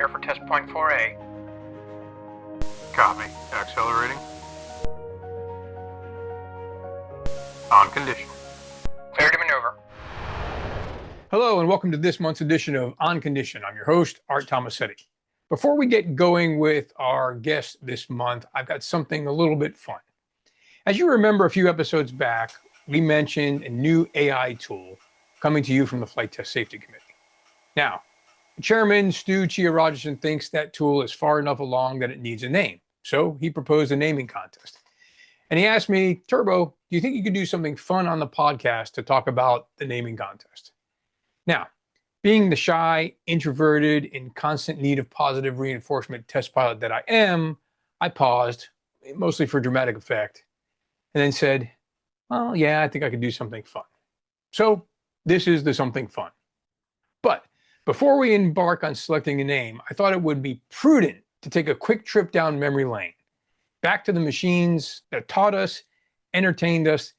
clear for test point 4A. Copy. Accelerating. On condition. Clear to maneuver. Hello and welcome to this month's edition of On Condition. I'm your host, Art Tomasetti. Before we get going with our guest this month, I've got something a little bit fun. As you remember a few episodes back, we mentioned a new AI tool coming to you from the Flight Test Safety Committee. Now, Chairman Stu Chiarajasan thinks that tool is far enough along that it needs a name. So he proposed a naming contest. And he asked me, Turbo, do you think you could do something fun on the podcast to talk about the naming contest? Now, being the shy, introverted, in constant need of positive reinforcement test pilot that I am, I paused, mostly for dramatic effect, and then said, well, yeah, I think I could do something fun. So this is the something fun. But before we embark on selecting a name, I thought it would be prudent to take a quick trip down memory lane, back to the machines that taught us, entertained us,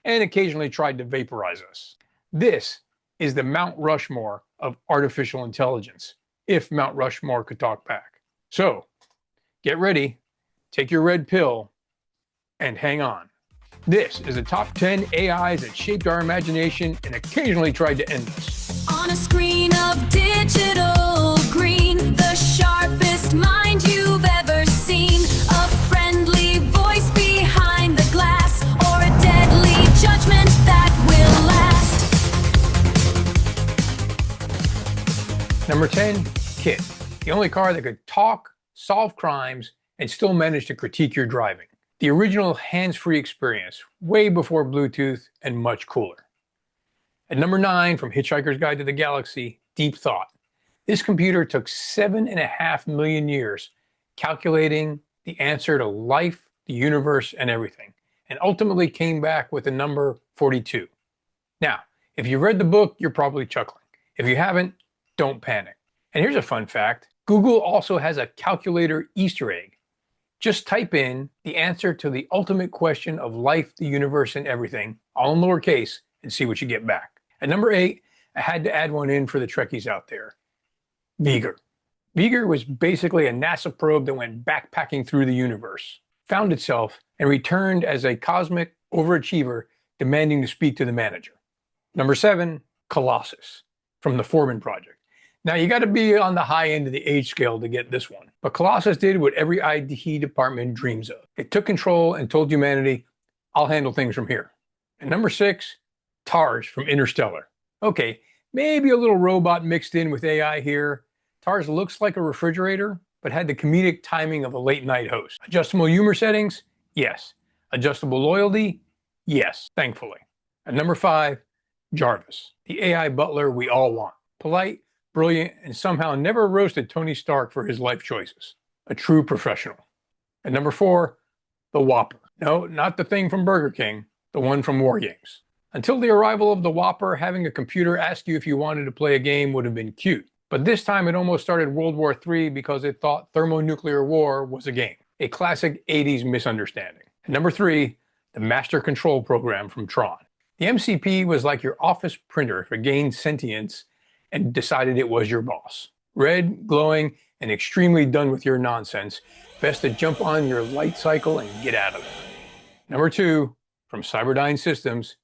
and occasionally tried to vaporize us. This is the Mount Rushmore of artificial intelligence, if Mount Rushmore could talk back. So get ready, take your red pill, and hang on. This is the top 10 AIs that shaped our imagination and occasionally tried to end us. On a screen of digital green, the sharpest mind you've ever seen, a friendly voice behind the glass, or a deadly judgment that will last. Number 10, Kit, the only car that could talk, solve crimes, and still manage to critique your driving. The original hands-free experience, way before Bluetooth and much cooler. At number 9, from Hitchhiker's Guide to the Galaxy, Deep Thought. This computer took 7.5 million years calculating the answer to life, the universe, and everything, and ultimately came back with the number 42. Now, if you read the book, you're probably chuckling. If you haven't, don't panic. And here's a fun fact. Google also has a calculator Easter egg. Just type in the answer to the ultimate question of life, the universe, and everything, all in lowercase, and see what you get back. At number 8, I had to add one in for the Trekkies out there. V'ger. V'ger was basically a NASA probe that went backpacking through the universe, found itself, and returned as a cosmic overachiever demanding to speak to the manager. Number 7, Colossus, from the Foreman Project. Now, you got to be on the high end of the age scale to get this one. But Colossus did what every IT department dreams of. It took control and told humanity, I'll handle things from here. And number 6, TARS from Interstellar. Okay, maybe a little robot mixed in with AI here. TARS looks like a refrigerator, but had the comedic timing of a late night host. Adjustable humor settings? Yes. Adjustable loyalty? Yes, thankfully. At number 5, Jarvis, the AI butler we all want. Polite, brilliant, and somehow never roasted Tony Stark for his life choices. A true professional. At number 4, the Whopper. No, not the thing from Burger King, the one from War Games. Until the arrival of the Whopper, having a computer ask you if you wanted to play a game would have been cute. But this time it almost started World War III because it thought thermonuclear war was a game. A classic 80s misunderstanding. At number 3, the Master Control Program from Tron. The MCP was like your office printer if it gained sentience and decided it was your boss. Red, glowing, and extremely done with your nonsense. Best to jump on your light cycle and get out of it. Number 2, from Cyberdyne Systems,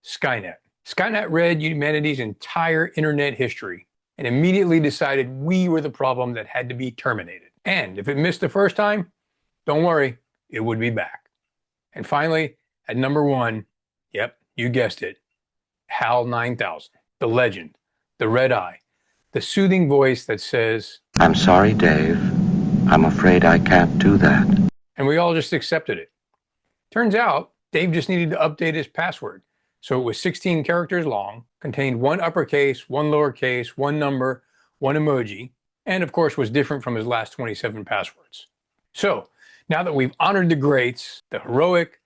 Skynet. Skynet read humanity's entire internet history and immediately decided we were the problem that had to be terminated. And if it missed the first time, don't worry, it would be back. And finally, at number 1, yep, you guessed it, HAL 9000, the legend, the red eye, the soothing voice that says, I'm sorry, Dave. I'm afraid I can't do that. And we all just accepted it. Turns out, Dave just needed to update his password. So it was 16 characters long, contained one uppercase, one lowercase, one number, one emoji, and of course was different from his last 27 passwords. So now that we've honored the greats, the heroic,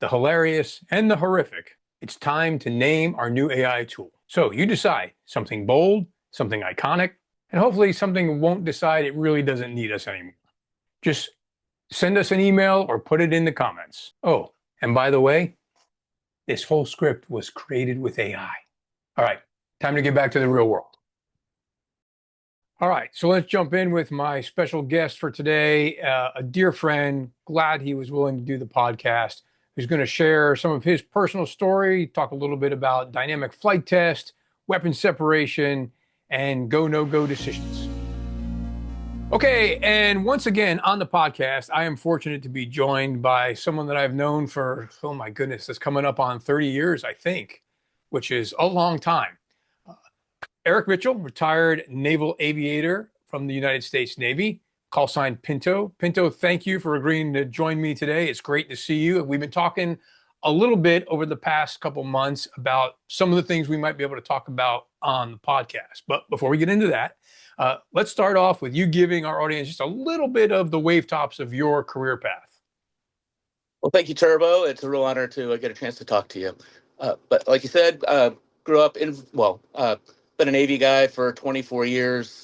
the hilarious, and the horrific, it's time to name our new AI tool. So you decide, something bold, something iconic, and hopefully something won't decide it really doesn't need us anymore. Just send us an email or put it in the comments. Oh, and by the way, this whole script was created with AI. All right, time to get back to the real world. All right, so let's jump in with my special guest for today, a dear friend. Glad he was willing to do the podcast. Who's going to share some of his personal story, talk a little bit about dynamic flight test, weapon separation, and go no go decisions. Okay, and once again on the podcast, I am fortunate to be joined by someone that I've known for, oh my goodness, it's coming up on 30 years, I think, which is a long time. Eric Mitchell, retired naval aviator from the United States Navy, call sign Pinto. Pinto, thank you for agreeing to join me today. It's great to see you. We've been talking a little bit over the past couple months about some of the things we might be able to talk about on the podcast. But before we get into that, let's start off with you giving our audience just a little bit of the wave tops of your career path. Well, thank you, Turbo. It's a real honor to get a chance to talk to you. But like you said, grew up been a Navy guy for 24 years.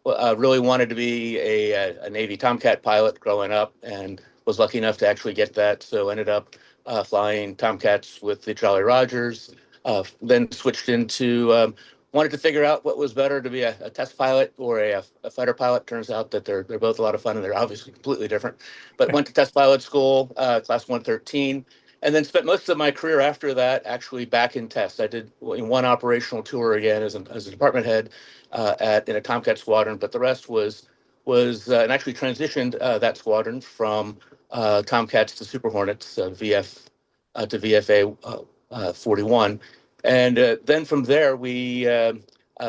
Really wanted to be a Navy Tomcat pilot growing up and was lucky enough to actually get that. So ended up flying Tomcats with the Jolly Rogers, then switched into wanted to figure out what was better to be a test pilot or a fighter pilot. Turns out that they're both a lot of fun and they're obviously completely different. But went to test pilot school, class 113, and then spent most of my career after that actually back in test. I did one operational tour again as a department head in a Tomcat squadron, but the rest was and actually transitioned that squadron from Tomcats to Super Hornets, VF to VFA 41. And then from there, we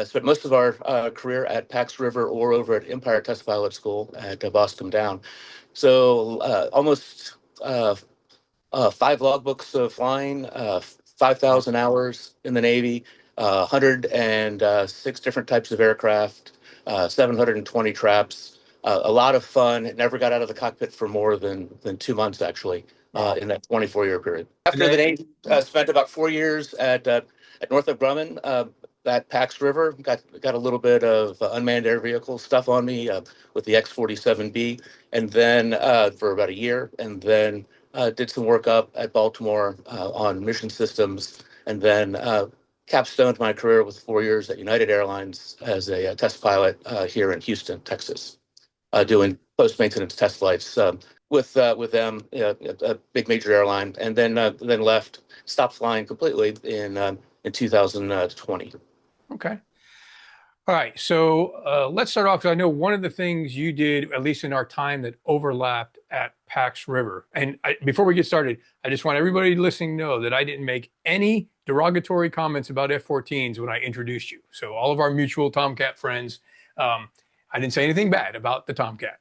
spent most of our career at Pax River or over at Empire Test Pilot School at Boston Down. So almost 5 logbooks of flying, 5,000 hours in the Navy, 106 different types of aircraft, 720 traps, a lot of fun. Never got out of the cockpit for more than 2 months, actually, in that 24-year period. After the Navy, spent about 4 years at Northrop Grumman, at Pax River. Got a little bit of unmanned air vehicle stuff on me with the X-47B, and then for about a year, and then did some work up at Baltimore on mission systems, and then capstoned my career with 4 years at United Airlines as a test pilot here in Houston, Texas, doing post-maintenance test flights with them, a big major airline, and then left, stopped flying completely in 2020. Okay. All right. So let's start off, because I know one of the things you did, at least in our time, that overlapped at Pax River. And before we get started, I just want everybody listening to know that I didn't make any derogatory comments about F-14s when I introduced you. So all of our mutual Tomcat friends, I didn't say anything bad about the Tomcat.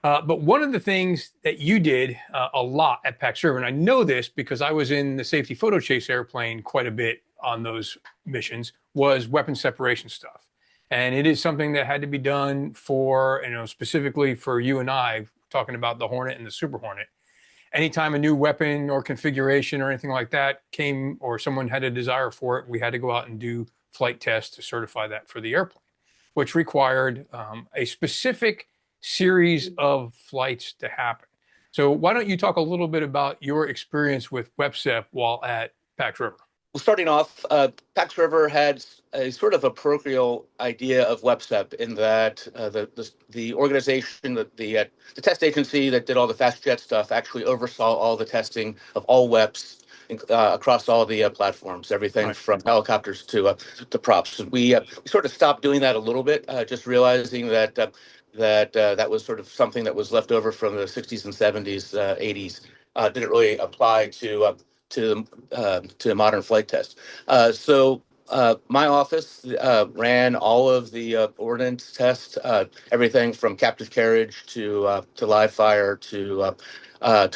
But one of the things that you did a lot at Pax River, and I know this because I was in the safety photo chase airplane quite a bit on those missions, was weapon separation stuff. And it is something that had to be done for, specifically for you and I, talking about the Hornet and the Super Hornet. Anytime a new weapon or configuration or anything like that came, or someone had a desire for it, we had to go out and do flight tests to certify that for the airplane, which required a specific series of flights to happen. So why don't you talk a little bit about your experience with WEPSEP while at Pax River? Well, starting off, Pax River had a sort of a parochial idea of WEPSEP in that the organization, the test agency that did all the fast jet stuff, actually oversaw all the testing of all WEPs across all the platforms, everything right from helicopters to props. We sort of stopped doing that a little bit, just realizing that that was sort of something that was left over from the 60s and 70s, 80s. Didn't really apply to modern flight test. So my office ran all of the ordnance tests, everything from captive carriage to live fire to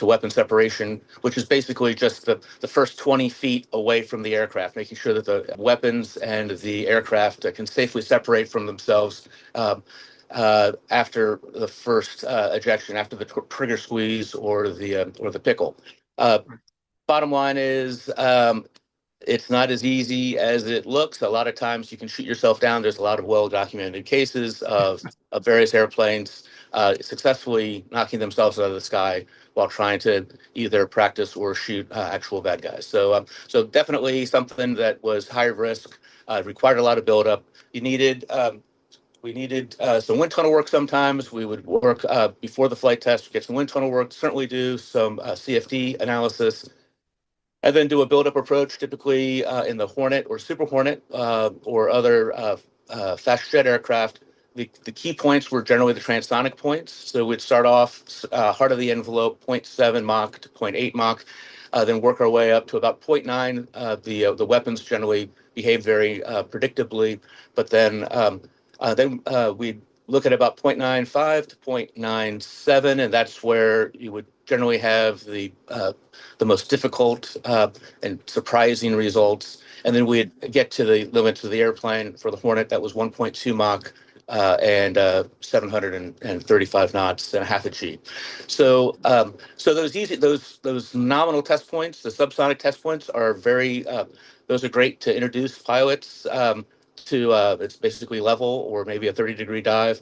weapon separation, which is basically just the first 20 feet away from the aircraft, making sure that the weapons and the aircraft can safely separate from themselves after the first ejection, after the trigger squeeze or the pickle. Bottom line is, it's not as easy as it looks. A lot of times you can shoot yourself down. There's a lot of well-documented cases of various airplanes successfully knocking themselves out of the sky while trying to either practice or shoot actual bad guys. So definitely something that was high risk, required a lot of buildup. You needed We needed some wind tunnel work sometimes. We would work before the flight test, get some wind tunnel work, certainly do some CFD analysis, and then do a build-up approach, typically in the Hornet or Super Hornet or other fast jet aircraft. The key points were generally the transonic points. So we'd start off heart of the envelope, zero 0.7 Mach to 0.8 Mach, then work our way up to about 0.9. The weapons generally behave very predictably, but then we'd look at about 0.95 to 0.97, and that's where you would generally have the most difficult and surprising results. And then we'd get to the limits of the airplane. For the Hornet, that was 1.2 Mach and 735 knots and a half a G. So those nominal test points, the subsonic test points, are those are great to introduce pilots to it's basically level or maybe a 30-degree dive,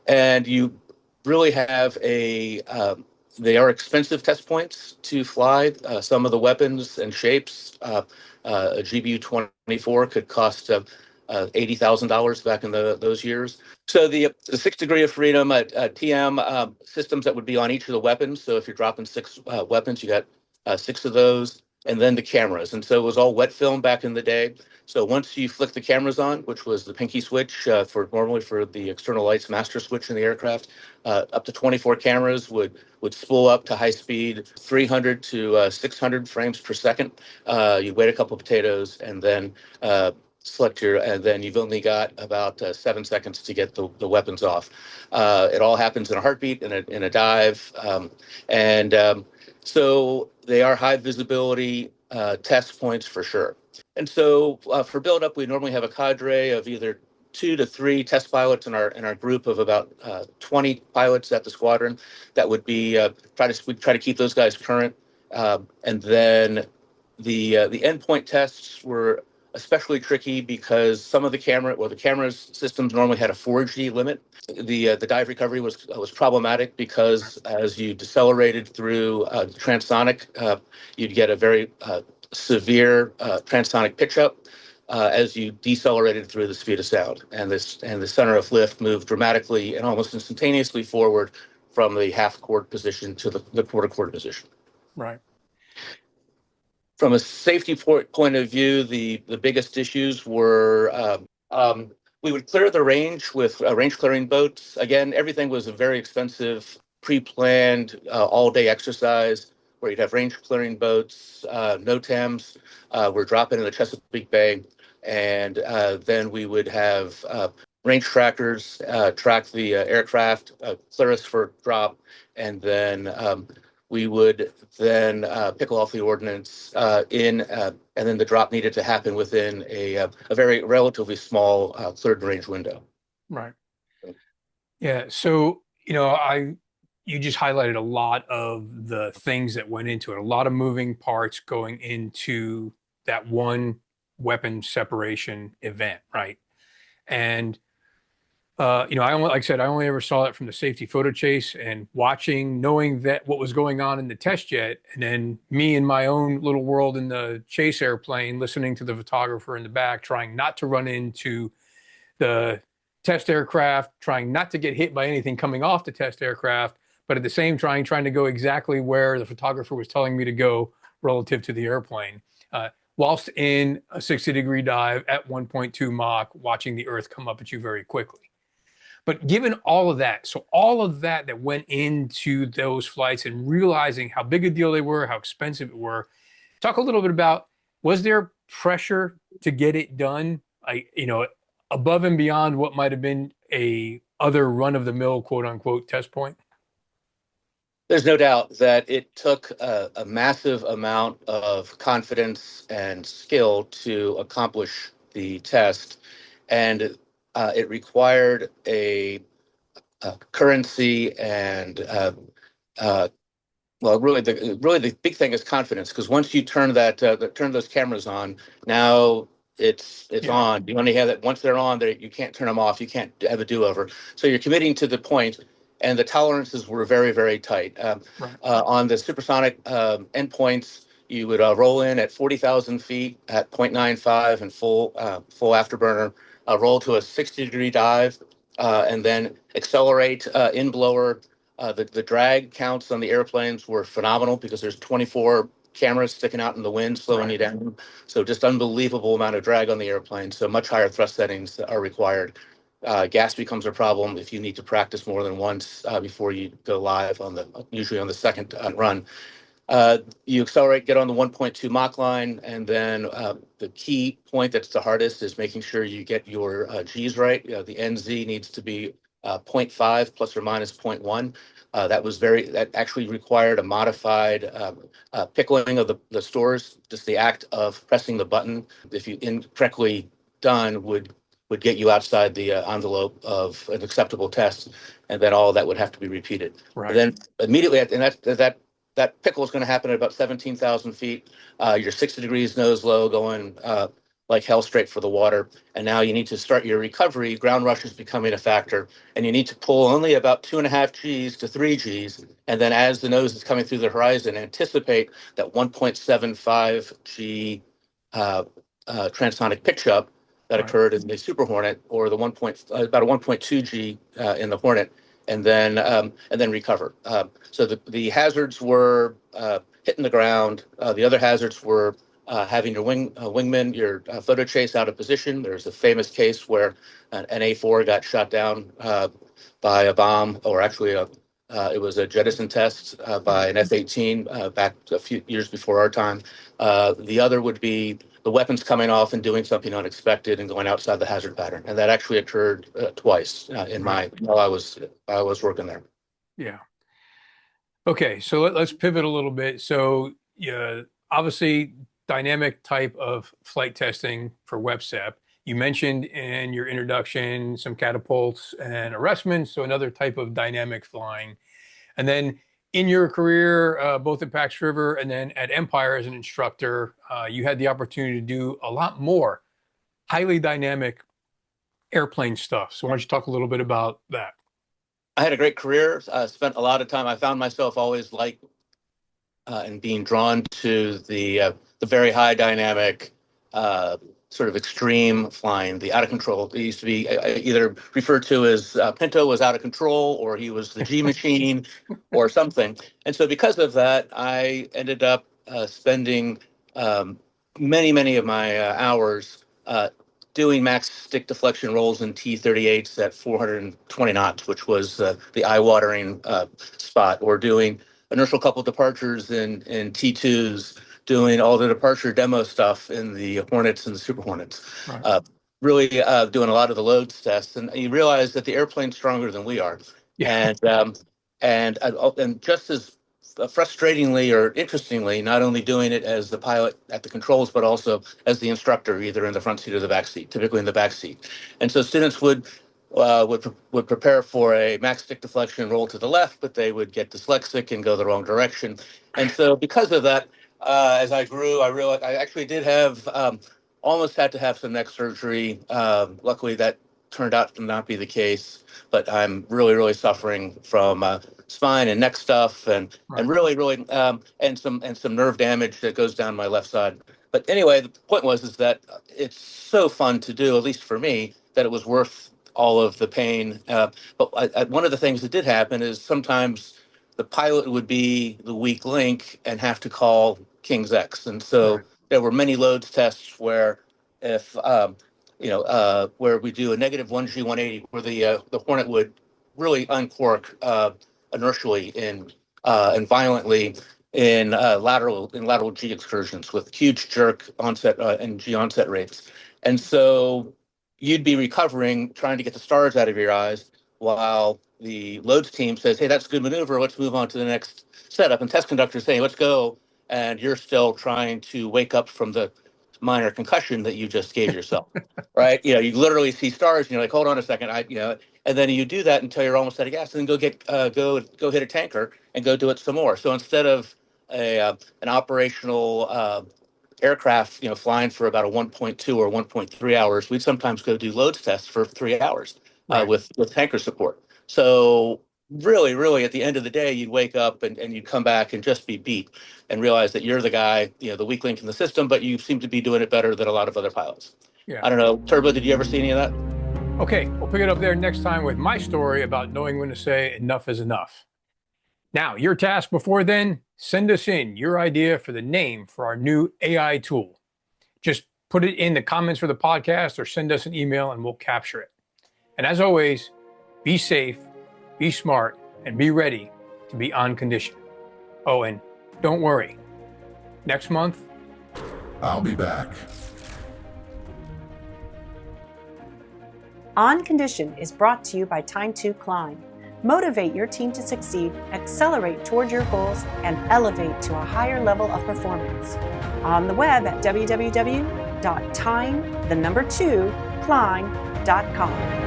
and you really have they are expensive test points to fly. Some of the weapons and shapes, a GBU-24 could cost $80,000 back in those years. So the 6th degree of freedom at TM systems that would be on each of the weapons. So if you're dropping 6 weapons, you got 6 of those, and then the cameras. And so it was all wet film back in the day. So once you flick the cameras on, which was the pinky switch normally for the external lights master switch in the aircraft, up to 24 cameras would spool up to high speed, 300 to 600 frames per second. You'd wait a couple of potatoes and then and then you've only got about 7 seconds to get the weapons off. It all happens in a heartbeat, in a dive, so they are high visibility test points for sure. And so for build-up, we normally have a cadre of either 2 to 3 test pilots in our group of about 20 pilots at the squadron. That would be we'd try to keep those guys current, and then the endpoint tests were especially tricky because some of the camera's systems normally had a 4G limit. The dive recovery was problematic because as you decelerated through transonic, you'd get a very severe transonic pitch up as you decelerated through the speed of sound, and the center of lift moved dramatically and almost instantaneously forward from the half chord position to the quarter chord position. Right. From a safety point of view, the biggest issues were we would clear the range with range clearing boats. Again, everything was a very expensive, pre-planned, all-day exercise where you'd have range clearing boats, NOTAMs. We're dropping in the Chesapeake Bay, and then we would have range trackers track the aircraft, clear us for drop, and then we would then pickle off the ordnance and then the drop needed to happen within a very relatively small cleared range window. Right. Yeah. So, you just highlighted a lot of the things that went into it, a lot of moving parts going into that one weapon separation event, right? And like I said, I only ever saw it from the safety photo chase and knowing that what was going on in the test jet, and then me in my own little world in the chase airplane, listening to the photographer in the back, trying not to run into the test aircraft, trying not to get hit by anything coming off the test aircraft, but at the same time, trying to go exactly where the photographer was telling me to go relative to the airplane, whilst in a 60-degree dive at 1.2 Mach, watching the Earth come up at you very quickly. But given all of that, so all of that went into those flights and realizing how big a deal they were, how expensive it were, talk a little bit about, was there pressure to get it done, above and beyond what might have been a other run-of-the-mill, quote-unquote, test point? There's no doubt that it took a massive amount of confidence and skill to accomplish the test, and it required a currency and really the big thing is confidence, because once you turn those cameras on, now it's on. You only have that once they're on. You can't turn them off. You can't have a do-over. So you're committing to the point, and the tolerances were very, very tight. Right. On the supersonic endpoints, you would roll in at 40,000 feet at 0.95 and full afterburner. roll to a 60-degree dive, and then accelerate in blower. The drag counts on the airplanes were phenomenal because there's 24 cameras sticking out in the wind, slowing you down. So just unbelievable amount of drag on the airplane. So much higher thrust settings are required. Gas becomes a problem if you need to practice more than once before you go live usually on the second run. You accelerate, get on the 1.2 Mach line, and then the key point that's the hardest is making sure you get your G's right. The NZ needs to be 0.5 plus or minus 0.1. That actually required a modified pickling of the stores. Just the act of pressing the button, if you incorrectly done, would get you outside the envelope of an acceptable test, and then all of that would have to be repeated. Right. And then immediately, and that pickle is going to happen at about 17,000 feet. You're 60 degrees nose low, going like hell straight for the water. And now you need to start your recovery. Ground rush is becoming a factor, and you need to pull only about 2.5 Gs to 3 Gs. And then as the nose is coming through the horizon, anticipate that 1.75 G transonic pitch up that occurred in the Super Hornet, or the about a 1.2 G in the Hornet, and then recover. So the hazards were hitting the ground. The other hazards were having your wingman, your photo chase out of position. There's a famous case where an A4 got shot down by a bomb, or actually it was a jettison test by an F-18 back a few years before our time. The other would be the weapons coming off and doing something unexpected and going outside the hazard pattern, and that actually occurred twice while I was working there. Yeah. Okay, so let's pivot a little bit. So, obviously, dynamic type of flight testing for WEPSEP. You mentioned in your introduction some catapults and arrestments, so another type of dynamic flying. And then in your career, both at Pax River and then at Empire as an instructor, you had the opportunity to do a lot more highly dynamic airplane stuff. So why don't you talk a little bit about that? I had a great career. Spent a lot of time. I found myself always and being drawn to the very high dynamic, sort of extreme flying, the out of control. It used to be either referred to as Pinto was out of control, or he was the G machine, or something. And so because of that, I ended up spending many of my hours doing max stick deflection rolls in T-38s at 420 knots, which was the eye-watering spot, or doing inertial coupled departures in T2s, doing all the departure demo stuff in the Hornets and the Super Hornets. Right. Really doing a lot of the loads tests, and you realize that the airplane's stronger than we are. Yeah. And just as frustratingly or interestingly, not only doing it as the pilot at the controls, but also as the instructor, either in the front seat or the back seat, typically in the back seat. And so students would prepare for a max stick deflection roll to the left, but they would get dyslexic and go the wrong direction. And so because of that, as I grew, I realized I actually did have almost had to have some neck surgery. Luckily, that turned out to not be the case, but I'm really suffering from spine and neck stuff, and really and some nerve damage that goes down my left side. But anyway, the point is that it's so fun to do, at least for me, that it was worth all of the pain. But one of the things that did happen is sometimes the pilot would be the weak link and have to call King's X. And so there were many loads tests where if, where we do a negative 1G 180, where the Hornet would really uncork inertially and violently in lateral G excursions with huge jerk onset and G onset rates. And so you'd be recovering, trying to get the stars out of your eyes, while the loads team says, hey, that's a good maneuver, let's move on to the next setup. And test conductors say, let's go. And you're still trying to wake up from the minor concussion that you just gave yourself, right? You literally see stars and you're like, hold on a second. And then you do that until you're almost out of gas, and then go hit a tanker and go do it some more. So instead of an operational aircraft, flying for about a 1.2 or 1.3 hours, we'd sometimes go do loads tests for 3 hours with tanker support. So really at the end of the day, you'd wake up and you'd come back and just be beat and realize that you're the guy, the weak link in the system, but you seem to be doing it better than a lot of other pilots. Yeah. I don't know, Turbo, did you ever see any of that? Okay, we'll pick it up there next time with my story about knowing when to say enough is enough. Now, your task before then, send us in your idea for the name for our new AI tool. Just put it in the comments for the podcast or send us an email and we'll capture it. And as always, be safe, be smart, and be ready to be on condition. Oh, and don't worry. Next month, I'll be back. On Condition is brought to you by Time to Climb. Motivate your team to succeed, accelerate toward your goals, and elevate to a higher level of performance. On the web at www.time2climb.com.